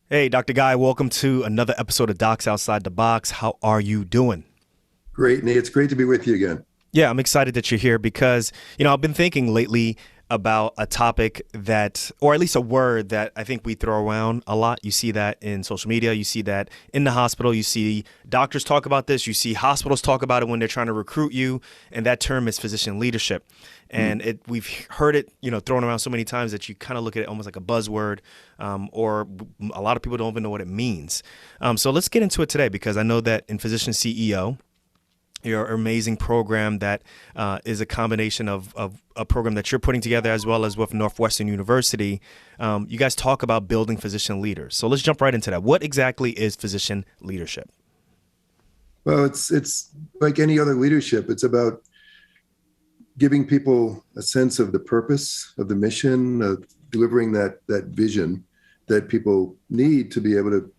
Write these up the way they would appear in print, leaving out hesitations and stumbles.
Hey, Dr. Guy, welcome to another episode of Docs Outside the Box. How are you doing? Great, Nate. It's great to be with you again. Yeah, I'm excited that you're here because, I've been thinking lately about a topic that, or at least a word that I think we throw around a lot. You see that in social media, you see that in the hospital, you see doctors talk about this, you see hospitals talk about it when they're trying to recruit you, and that term is physician leadership. Hmm. And we've heard it, thrown around so many times that you kind of look at it almost like a buzzword, or a lot of people don't even know what it means. So let's get into it today because I know that in Physician CEO, your amazing program that is a combination of a program that you're putting together as well as with Northwestern University. You guys talk about building physician leaders. So let's jump right into that. What exactly is physician leadership? Well, it's like any other leadership. It's about giving people a sense of the purpose of the mission, of delivering that vision that people need to be able to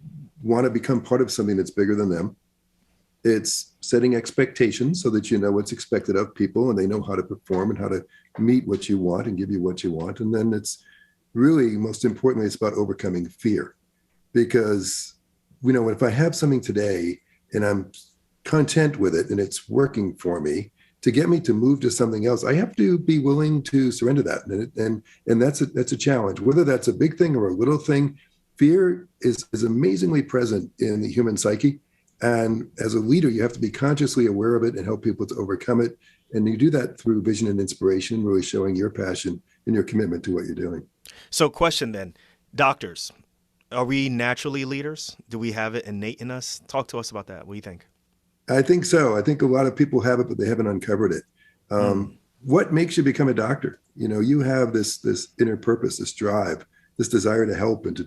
want to become part of something that's bigger than them. It's setting expectations so that you know what's expected of people and they know how to perform and how to meet what you want and give you what you want. And then it's really, most importantly, it's about overcoming fear. Because, if I have something today and I'm content with it and it's working for me, to get me to move to something else, I have to be willing to surrender that. And that's a challenge, whether that's a big thing or a little thing. Fear is amazingly present in the human psyche. And as a leader, you have to be consciously aware of it and help people to overcome it. And you do that through vision and inspiration, really showing your passion and your commitment to what you're doing. So, question then, doctors, are we naturally leaders? Do we have it innate in us? Talk to us about that. What do you think? I think so. I think a lot of people have it, but they haven't uncovered it. Mm. What makes you become a doctor? You have this inner purpose, this drive, this desire to help and to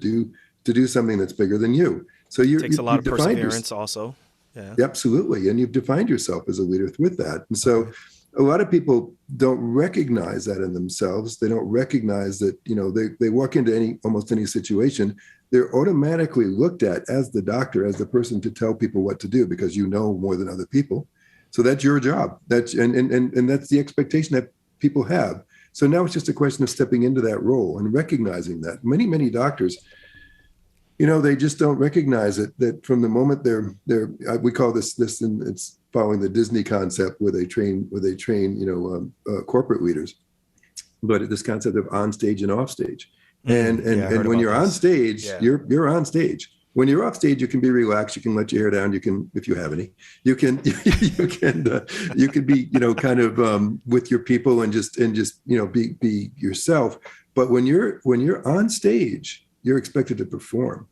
do something that's bigger than you. So Takes a lot you've of defined yourself. perseverance also. Yeah. Absolutely. And you've defined yourself as a leader with that. And so Okay. a lot of people don't recognize that in themselves. They don't recognize that, they walk into almost any situation, they're automatically looked at as the doctor, as the person to tell people what to do because you know more than other people. So that's your job. And that's the expectation that people have. So now it's just a question of stepping into that role and recognizing that. Many doctors, they just don't recognize it, that from the moment they're we call this, and it's following the Disney concept where they train corporate leaders, but this concept of on stage and off stage. and Yeah, and I heard and when about you're on this. stage, Yeah. you're on stage. When you're off stage, you can be relaxed, you can let your hair down, you can, if you have any, you can you can be, kind of with your people and just be yourself. But when you're on stage, you're expected to perform.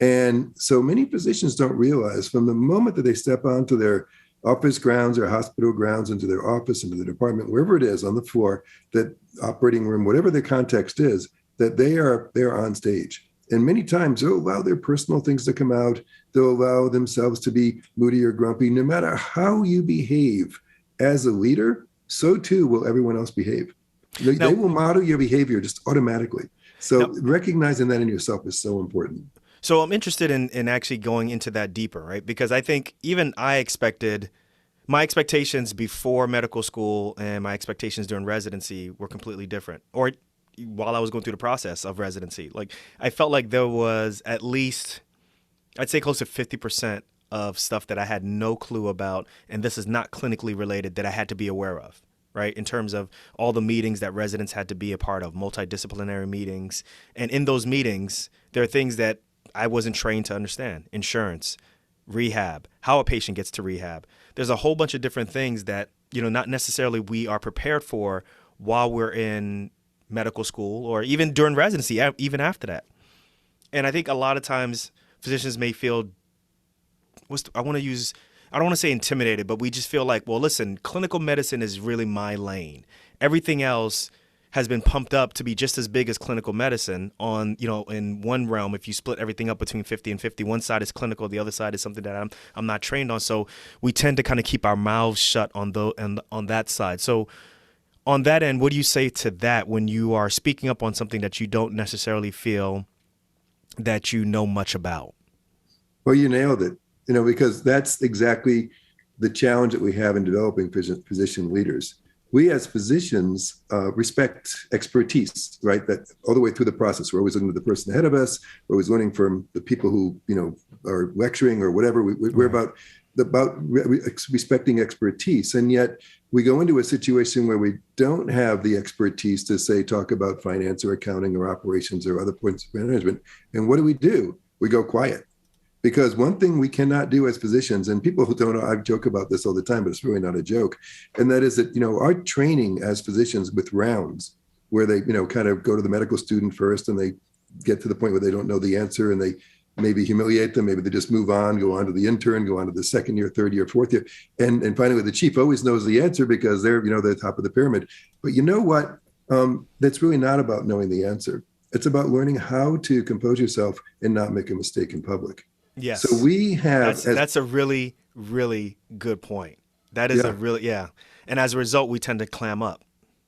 And so many physicians don't realize from the moment that they step onto their office grounds or hospital grounds, into their office, into the department, wherever it is on the floor, that operating room, whatever the context is, that they're on stage. And many times they'll allow their personal things to come out. They'll allow themselves to be moody or grumpy. No matter how you behave as a leader, so too will everyone else behave. They Now, will model your behavior just automatically. So now, recognizing that in yourself is so important. so I'm interested in actually going into that deeper, right? Because I think even I expected my expectations before medical school and my expectations during residency were completely different. Or while I was going through the process of residency, like I felt like there was at least, I'd say close to 50% of stuff that I had no clue about, and this is not clinically related, that I had to be aware of, right? In terms of all the meetings that residents had to be a part of, multidisciplinary meetings. And in those meetings, there are things that I wasn't trained to understand: insurance, rehab, how a patient gets to rehab. There's a whole bunch of different things that, not necessarily we are prepared for while we're in medical school or even during residency, even after that. And I think a lot of times physicians may feel, I want to use, I don't want to say intimidated, but we just feel like, well, listen, clinical medicine is really my lane. Everything else has been pumped up to be just as big as clinical medicine on, in one realm. If you split everything up between 50 and 50, one side is clinical, the other side is something that I'm not trained on. So we tend to kind of keep our mouths shut on on that side. So on that end, what do you say to that when you are speaking up on something that you don't necessarily feel that you know much about? Well, you nailed it, because that's exactly the challenge that we have in developing physician leaders. we as physicians respect expertise, right? That all the way through the process. We're always looking at the person ahead of us. We're always learning from the people who, are lecturing or whatever. We're about respecting expertise. And yet we go into a situation where we don't have the expertise to, say, talk about finance or accounting or operations or other points of management. And what do? We go quiet. Because one thing we cannot do as physicians, and people who don't know, I joke about this all the time, but it's really not a joke. And that is that, our training as physicians with rounds where they, kind of go to the medical student first and they get to the point where they don't know the answer and they maybe humiliate them. Maybe they just move on, go on to the intern, go on to the second year, third year, fourth year. And finally, the chief always knows the answer because they're, they're top of the pyramid. But you know what? That's really not about knowing the answer. It's about learning how to compose yourself and not make a mistake in public. Yes. So we have... That's a really, really good point. That is And as a result, we tend to clam up.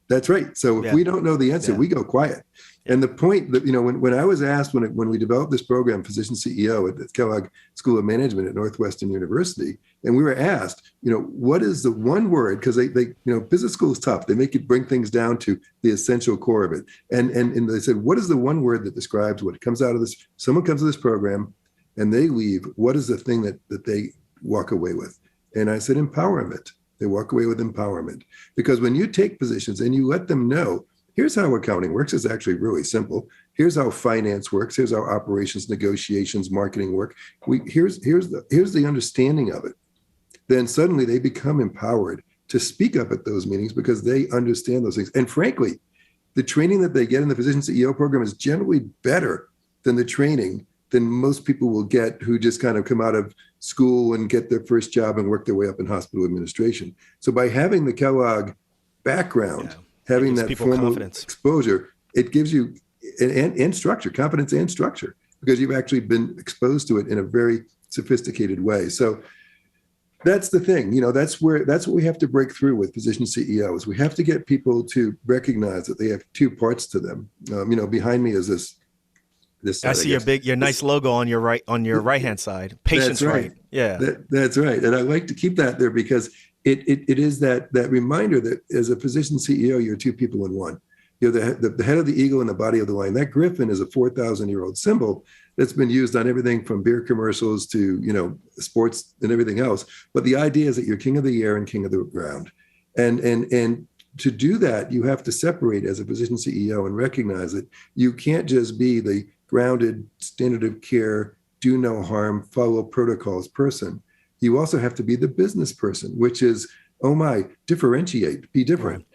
That's right. So if we don't know the answer, we go quiet. Yeah. And the point that, when I was asked, when we developed this program, Physician CEO at the Kellogg School of Management at Northwestern University, and we were asked, what is the one word? Because they business school is tough. They make you bring things down to the essential core of it. And they said, what is the one word that describes what comes out of this? Someone comes to this program and they leave. What is the thing that they walk away with? And I said, empowerment. They walk away with empowerment. Because when you take positions and you let them know, here's how accounting works, it's actually really simple. Here's how finance works. Here's how operations, negotiations, marketing work. Here's the understanding of it. Then suddenly they become empowered to speak up at those meetings because they understand those things. And frankly, the training that they get in the Physician CEO program is generally better than the training than most people will get who just kind of come out of school and get their first job and work their way up in hospital administration. So by having the Kellogg background, having that formal exposure, it gives you and structure, confidence and structure, because you've actually been exposed to it in a very sophisticated way. So that's the thing, that's what we have to break through with physician CEOs. We have to get people to recognize that they have two parts to them. Behind me is this I see your nice logo on your right hand side. Patient's that's right. Yeah. That's right. And I like to keep that there because it is that reminder that as a physician CEO, you're two people in one. You're the head of the eagle and the body of the lion. That griffin is a 4,000-year-old symbol that's been used on everything from beer commercials to, sports and everything else. But the idea is that you're king of the air and king of the ground. And to do that, you have to separate as a physician CEO and recognize that you can't just be the grounded, standard of care, do no harm, follow protocols person. You also have to be the business person, which is, differentiate, be different.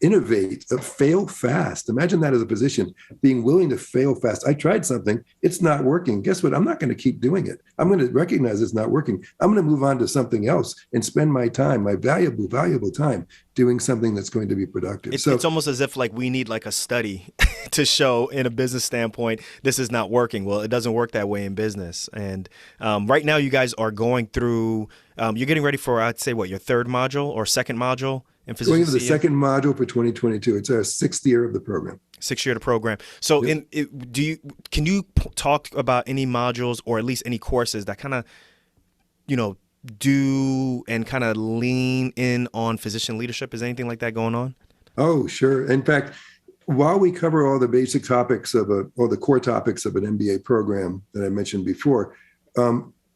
Innovate, fail fast. Imagine that as a physician, being willing to fail fast. I tried something, it's not working. Guess what? I'm not going to keep doing it. I'm going to recognize it's not working. I'm going to move on to something else and spend my time, my valuable time, doing something that's going to be productive. It's almost as if we need a study to show in a business standpoint, this is not working. Well, it doesn't work that way in business. And right now you guys are going through, you're getting ready for, I'd say, your third module or second module in physician Going into the CEO? second module for 2022. It's our 6th year of the program. 6th year of the program. So can you talk about any modules or at least any courses that kind of, do and kind of lean in on physician leadership? Is anything like that going on? Oh, sure. In fact, while we cover all the basic topics or the core topics of an MBA program that I mentioned before,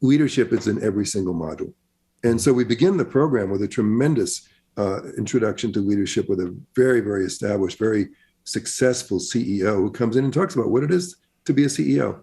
leadership is in every single module. And so we begin the program with a tremendous introduction to leadership with a very, very established, very successful CEO who comes in and talks about what it is to be a CEO.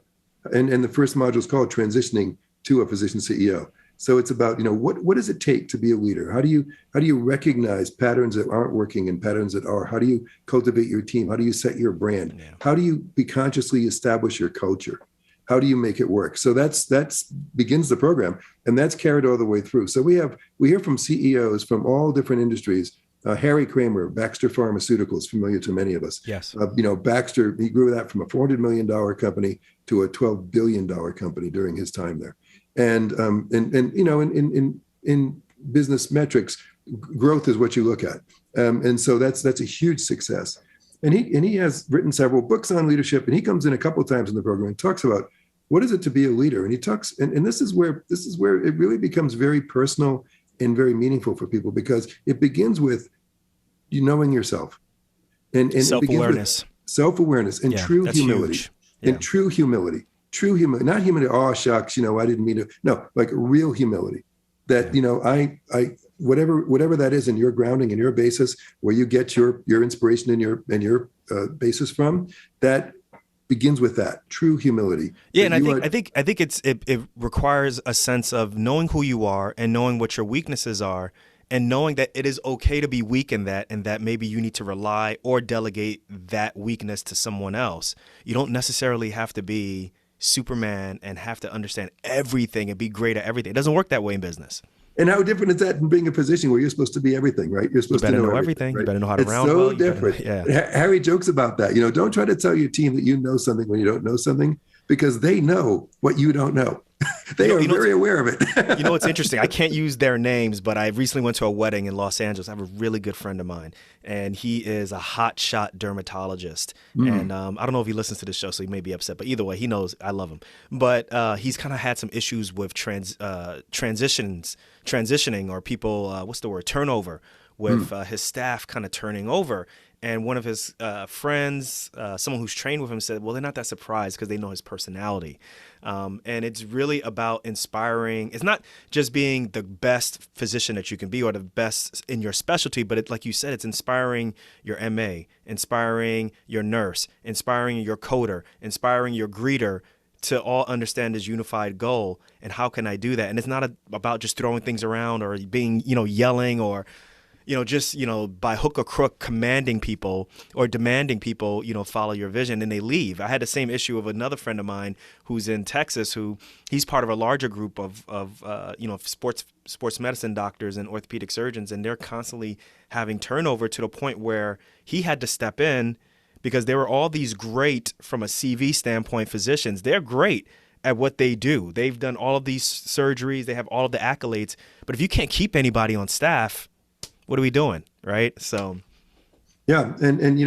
And the first module is called Transitioning to a Physician CEO. So it's about, what does it take to be a leader? How do you recognize patterns that aren't working and patterns that are? How do you cultivate your team? How do you set your brand? Yeah. How do you consciously establish your culture? How do you make it work? So that's begins the program, and that's carried all the way through. So we hear from CEOs from all different industries. Harry Kramer, Baxter Pharmaceuticals, familiar to many of us. Yes. Baxter, he grew that from a $400 million company to a $12 billion company during his time there. And in business metrics, growth is what you look at. And so that's a huge success. And he has written several books on leadership, and he comes in a couple of times in the program and talks about what is it to be a leader. And he talks, and this is where it really becomes very personal and very meaningful for people, because it begins with you knowing yourself, and it begins with self-awareness and true humility, huge. Yeah. and true humility, not humility. Oh, shucks, I didn't mean to. No, like real humility. That I whatever that is in your grounding and your basis, where you get your inspiration and your basis from, that begins with that true humility. Yeah, and I think it requires a sense of knowing who you are and knowing what your weaknesses are, and knowing that it is okay to be weak in that, and that maybe you need to rely or delegate that weakness to someone else. You don't necessarily have to be Superman and have to understand everything and be great at everything. It doesn't work that way in business. And how different is that in being a position where you're supposed to be everything, right? You're supposed to know everything. Right? You better know how to it's round so well. different. Harry jokes about that. Don't try to tell your team that you know something when you don't know something, because they know what you don't know. They are very aware of it. It's interesting. I can't use their names, but I recently went to a wedding in Los Angeles. I have a really good friend of mine, and he is a hotshot dermatologist. And I don't know if he listens to this show, so he may be upset. But either way, he knows I love him. But he's kind of had some issues with transitioning, or people, turnover, with his staff kind of turning over. And one of his friends, someone who's trained with him, said, well, they're not that surprised because they know his personality. And it's really about inspiring. It's not just being the best physician that you can be or the best in your specialty, but like you said, it's inspiring your MA, inspiring your nurse, inspiring your coder, inspiring your greeter to all understand this unified goal. And how can I do that? And it's not about just throwing things around or being, yelling or just, by hook or crook commanding people or demanding people, follow your vision, and they leave. I had the same issue of another friend of mine who's in Texas, he's part of a larger group of sports medicine doctors and orthopedic surgeons, and they're constantly having turnover to the point where he had to step in because there were all these great, from a CV standpoint, physicians. They're great at what they do. They've done all of these surgeries. They have all of the accolades. But if you can't keep anybody on staff, what are we doing, right? So, yeah, and you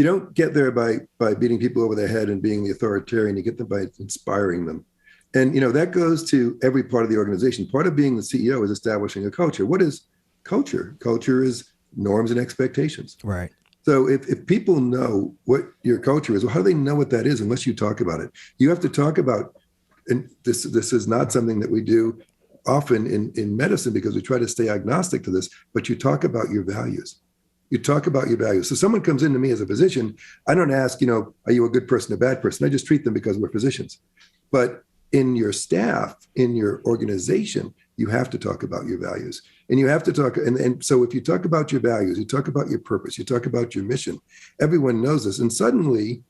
don't get there by beating people over the head and being the authoritarian. You get them by inspiring them, and that goes to every part of the organization. Part of being the CEO is establishing a culture. What is culture? Culture is norms and expectations. Right. So if people know what your culture is, well, how do they know what that is unless you talk about it? You have to talk about, and this is not something that we do often in medicine, because we try to stay agnostic to this, but you talk about your values. You talk about your values. So someone comes into me as a physician, I don't ask, are you a good person, a bad person? I just treat them because we're physicians. But in your staff, in your organization, you have to talk about your values. And you have to talk, and so if you talk about your values, you talk about your purpose, you talk about your mission, everyone knows this. And suddenly,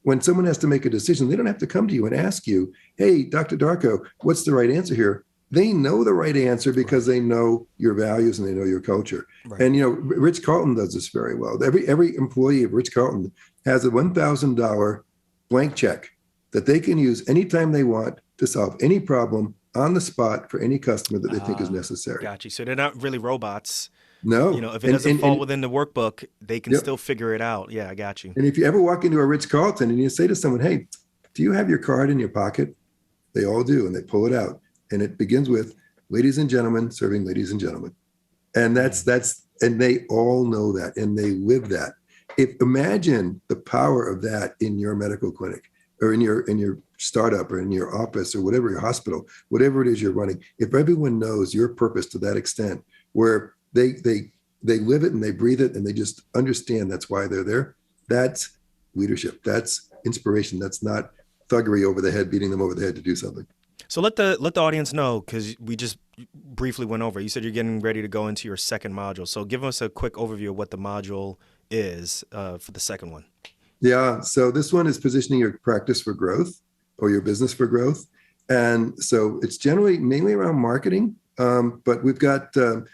when someone has to make a decision, they don't have to come to you and ask you, hey, Dr. Darko, what's the right answer here? They know the right answer because they know your values and they know your culture. Right. And Rich Carlton does this very well. Every employee of Rich Carlton has a $1,000 blank check that they can use anytime they want to solve any problem on the spot for any customer that they think is necessary. Got you. So they're not really robots. No. If it doesn't fall within the workbook, they can still figure it out. Yeah, I got you. And if you ever walk into a Rich Carlton and you say to someone, hey, do you have your card in your pocket? They all do, and they pull it out. And it begins with, ladies and gentlemen, serving ladies and gentlemen. And and they all know that, and they live that. Imagine the power of that in your medical clinic, or in your startup, or in your office, or whatever, your hospital, whatever it is you're running. If everyone knows your purpose to that extent, where they live it and they breathe it and they just understand that's why they're there, that's leadership. That's inspiration. That's not thuggery over the head, beating them over the head to do something. So let the audience know, because we just briefly went over. You said you're getting ready to go into your second module. So give us a quick overview of what the module is for the second one. Yeah. So this one is positioning your practice for growth, or your business for growth. And so it's mainly around marketing. But we've got a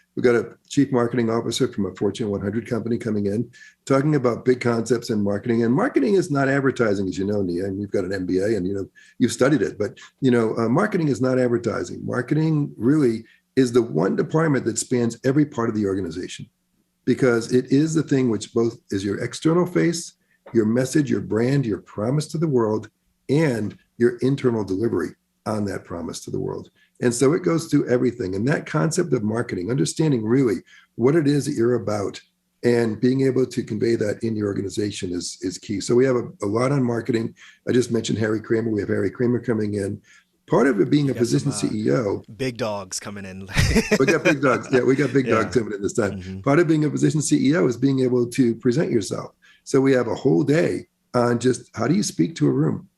chief marketing officer from a Fortune 100 company coming in, talking about big concepts in marketing. And marketing is not advertising, as you know, Nia, and you've got an MBA and you've studied it. But marketing is not advertising. Marketing really is the one department that spans every part of the organization, because it is the thing which both is your external face, your message, your brand, your promise to the world, and your internal delivery on that promise to the world. And so it goes through everything. And that concept of marketing, understanding really what it is that you're about and being able to convey that in your organization is key. So we have a lot on marketing. I just mentioned Harry Kramer. We have Harry Kramer coming in. Part of it being a physician CEO. Big dogs coming in. We got big dogs. Yeah, we got big dogs coming in this time. Mm-hmm. Part of being a physician CEO is being able to present yourself. So we have a whole day on just how do you speak to a room?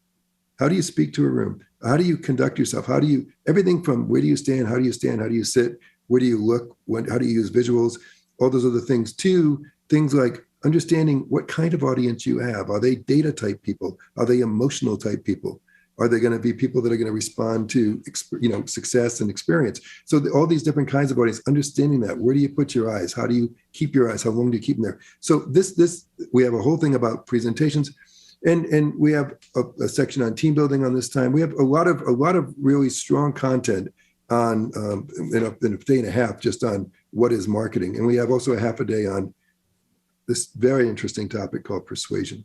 How do you speak to a room? How do you conduct yourself? How do you, everything from where do you stand? How do you stand? How do you sit? Where do you look? How do you use visuals? All those other things, to things like understanding what kind of audience you have. Are they data type people? Are they emotional type people? Are they going to be people that are going to respond to, success and experience? So all these different kinds of audience, understanding that. Where do you put your eyes? How do you keep your eyes? How long do you keep them there? So this we have a whole thing about presentations, and we have a section on team building on this time. We have a lot of really strong content on in a day and a half just on what is marketing, and we have also a half a day on this very interesting topic called persuasion.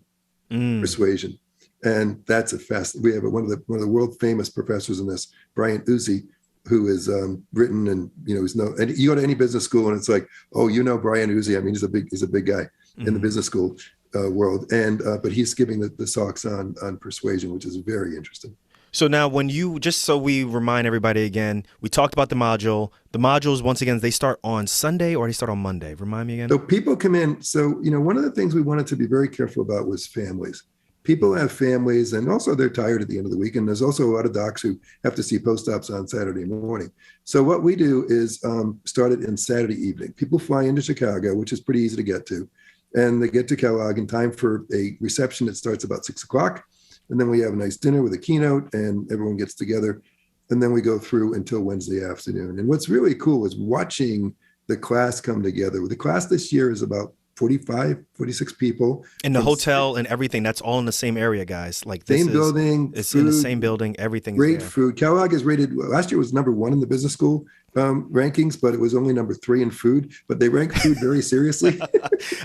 Persuasion. And that's we have one of the world famous professors in this, Brian Uzi, who is written and and you go to any business school and it's like, oh, Brian Uzi. I mean, he's a big guy in the business school world, and but he's giving the talks on persuasion, which is very interesting. So now just so we remind everybody again, we talked about the module. The modules, once again, they start on Sunday or they start on Monday? Remind me again. So people come in. So, one of the things we wanted to be very careful about was families. People have families, and also they're tired at the end of the week. And there's also a lot of docs who have to see post-ops on Saturday morning. So what we do is start it in Saturday evening. People fly into Chicago, which is pretty easy to get to. And they get to Kellogg in time for a reception that starts about 6:00. And then we have a nice dinner with a keynote and everyone gets together. And then we go through until Wednesday afternoon. And what's really cool is watching the class come together. The class this year is about 45, 46 people. And the hotel and everything, that's all in the same area, guys. Like same building. It's in the same building. Everything is great there. Food. Kellogg is rated, last year was number 1 in the business school rankings, but it was only number 3 in food. But they rank food very seriously.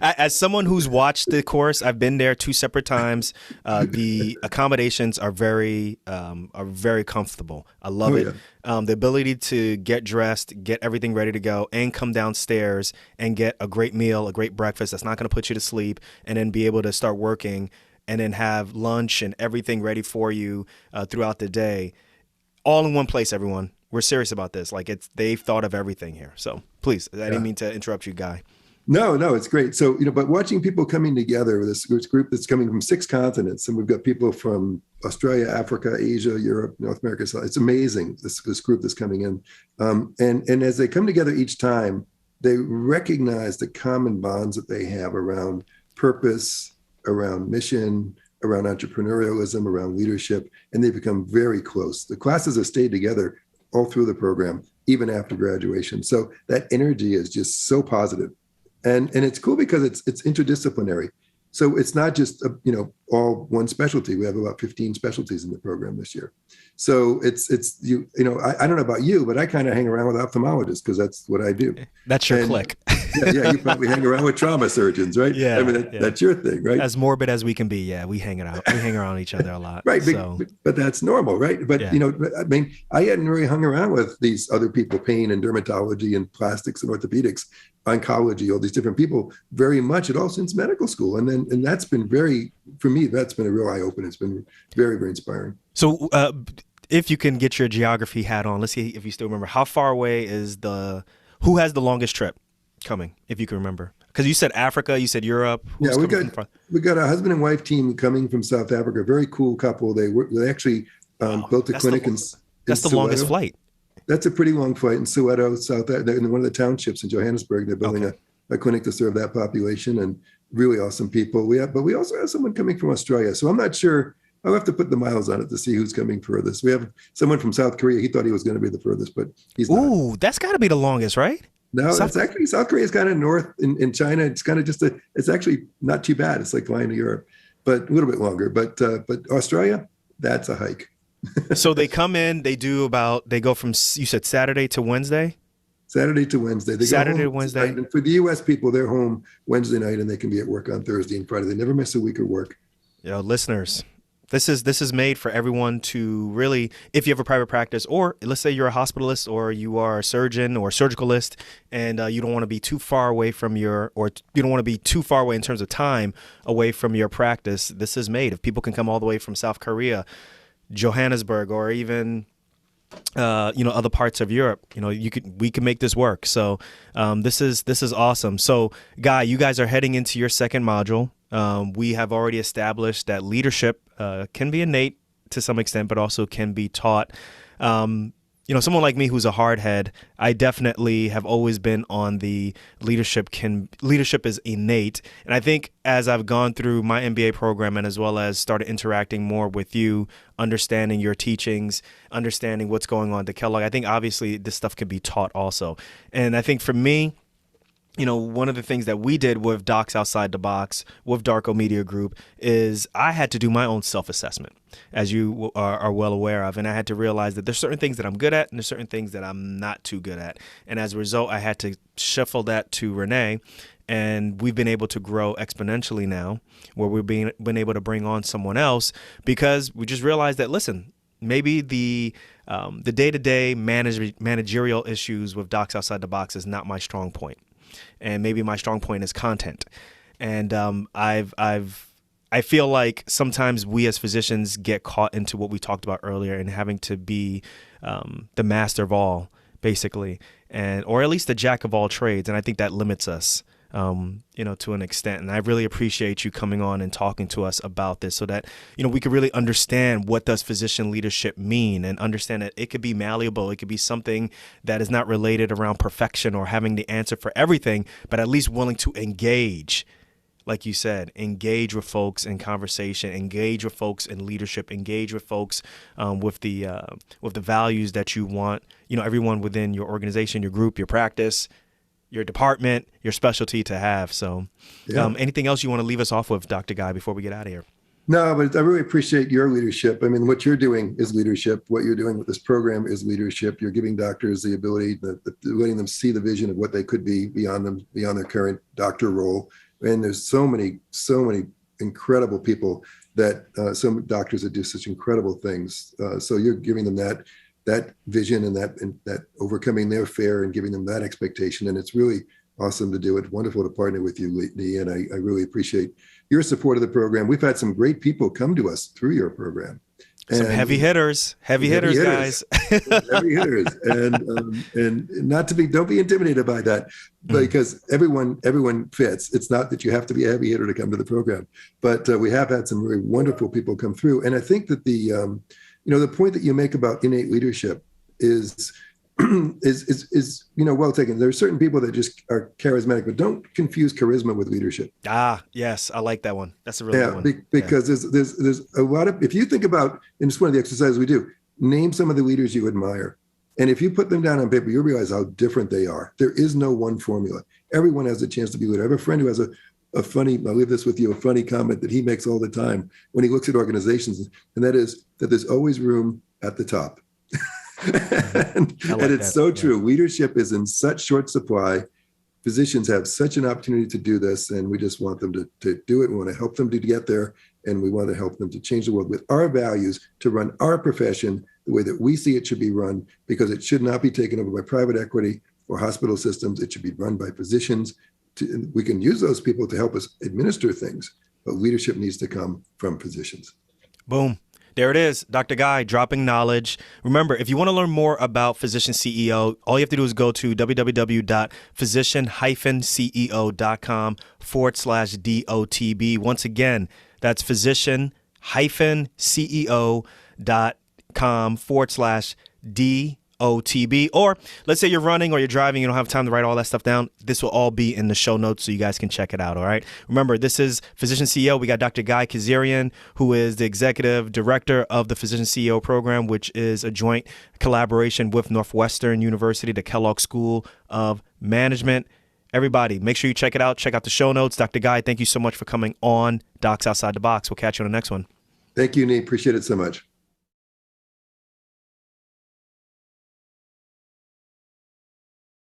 As someone who's watched the course, I've been there 2 separate times. The accommodations are very comfortable. I love it. Yeah. The ability to get dressed, get everything ready to go, and come downstairs and get a great meal, a great breakfast that's not going to put you to sleep, and then be able to start working and then have lunch and everything ready for you throughout the day, all in one place, everyone. We're serious about this. Like they've thought of everything here. So please, I didn't mean to interrupt you, Guy. No, it's great. So, but watching people coming together with this group that's coming from 6 continents, and we've got people from Australia, Africa, Asia, Europe, North America. So it's amazing, this group that's coming in. And as they come together each time, they recognize the common bonds that they have around purpose, around mission, around entrepreneurialism, around leadership, and they become very close. The classes have stayed together all through the program, even after graduation. So that energy is just so positive. And it's cool because it's interdisciplinary. So it's not just all one specialty. We have about 15 specialties in the program this year. So it's I don't know about you, but I kind of hang around with ophthalmologists because that's what I do. That's your clique. Yeah, you probably hang around with trauma surgeans, right? Yeah, I mean, that's your thing, right? As morbid as we can be, yeah, we hang around each other a lot. Right, so. but that's normal, right? But I mean, I hadn't really hung around with these other people, pain and dermatology and plastics and orthopedics, oncology, all these different people very much at all since medical school. And that's been for me, that's been a real eye-opener. It's been very, very inspiring. So if you can get your geography hat on, let's see if you still remember. How far away who has the longest trip coming, if you can remember? Because you said Africa, you said Europe. Yeah, we got a husband and wife team coming from South Africa. Very cool couple. They actually built a clinic in That's the Soweto. longest flight. That's a pretty long flight in Soweto, in one of the townships in Johannesburg. They're building a clinic to serve that population, and really awesome people. But we also have someone coming from Australia. So I'm not sure. I'll have to put the miles on it to see who's coming furthest. We have someone from South Korea. He thought he was going to be the furthest, but he's not. Ooh, that's got to be the longest, right? No, it's actually South Korea is kind of north in China. It's kind of it's actually not too bad. It's like flying to Europe, but a little bit longer. But Australia, that's a hike. So they come in, they go from, you said Saturday to Wednesday? Saturday to Wednesday. They Saturday go to Wednesday. And for the U.S. people, they're home Wednesday night and they can be at work on Thursday and Friday. They never miss a week of work. Listeners, This is made for everyone to really, if you have a private practice, or let's say you're a hospitalist or you are a surgeon or a surgicalist, and you don't want to be too far away from or you don't want to be too far away in terms of time away from your practice. This is made. If people can come all the way from South Korea, Johannesburg, or even other parts of Europe, we can make this work. So this is awesome. So Guy, you guys are heading into your second module. We have already established that leadership can be innate to some extent, but also can be taught. Someone like me who's a hardhead, I definitely have always been on the leadership is innate. And I think as I've gone through my MBA program and as well as started interacting more with you, understanding your teachings, understanding what's going on at Kellogg, I think obviously this stuff can be taught also. And I think for me, one of the things that we did with Docs Outside the Box, with Darko Media Group, is I had to do my own self-assessment, as you are well aware of. And I had to realize that there's certain things that I'm good at and there's certain things that I'm not too good at. And as a result, I had to shuffle that to Renee. And we've been able to grow exponentially now, where we've been able to bring on someone else, because we just realized that, listen, maybe the day-to-day managerial issues with Docs Outside the Box is not my strong point. And maybe my strong point is content. And I feel like sometimes we as physicians get caught into what we talked about earlier and having to be the master of all, basically, or at least the jack of all trades. And I think that limits us, to an extent. And I really appreciate you coming on and talking to us about this so that, we could really understand what does physician leadership mean, and understand that it could be malleable. It could be something that is not related around perfection or having the answer for everything, but at least willing to engage. Like you said, engage with folks in conversation, engage with folks in leadership, engage with folks with the values that you want, everyone within your organization, your group, your practice, your department, your specialty to have. So anything else you want to leave us off with, Dr. Guy, before we get out of here? No, but I really appreciate your leadership. I mean, what you're doing is leadership. What you're doing with this program is leadership. You're giving doctors the ability, letting them see the vision of what they could be beyond their current doctor role. And there's so many incredible people some doctors that do such incredible things. So you're giving them that vision and that overcoming their fear and giving them that expectation. And it's really awesome to do it. Wonderful to partner with you, Lee. And I really appreciate your support of the program. We've had some great people come to us through your program. Some heavy hitters, guys. Heavy hitters. And don't be intimidated by that, because everyone fits. It's not that you have to be a heavy hitter to come to the program, but we have had some really wonderful people come through. And I think that the point that you make about innate leadership is well taken. There are certain people that just are charismatic, but don't confuse charisma with leadership. Ah, yes, I like that one. That's a really good one. Because there's a lot of, if you think about, and it's one of the exercises we do, name some of the leaders you admire. And if you put them down on paper, you'll realize how different they are. There is no one formula. Everyone has a chance to be a leader. I have a friend who has a funny, I'll leave this with you, a funny comment that he makes all the time when he looks at organizations, and that is that there's always room at the top. and it's so true. Leadership is in such short supply. Physicians have such an opportunity to do this, and we just want them to do it. We want to help them to get there, and we want to help them to change the world with our values, to run our profession the way that we see it should be run, because it should not be taken over by private equity or hospital systems. It should be run by physicians. We can use those people to help us administer things, but leadership needs to come from physicians. Boom. There it is, Dr. Guy, dropping knowledge. Remember, if you want to learn more about Physician CEO, all you have to do is go to www.physician-ceo.com/DOTB. Once again, that's physician-ceo.com/DOTB. Or let's say you're running or you're driving, you don't have time to write all that stuff down. This will all be in the show notes so you guys can check it out, all right? Remember, this is Physician CEO. We got Dr. Guy Kazarian, who is the executive director of the Physician CEO program, which is a joint collaboration with Northwestern University, the Kellogg School of Management. Everybody, make sure you check it out. Check out the show notes. Dr. Guy, thank you so much for coming on Docs Outside the Box. We'll catch you on the next one. Thank you, Nate. Appreciate it so much.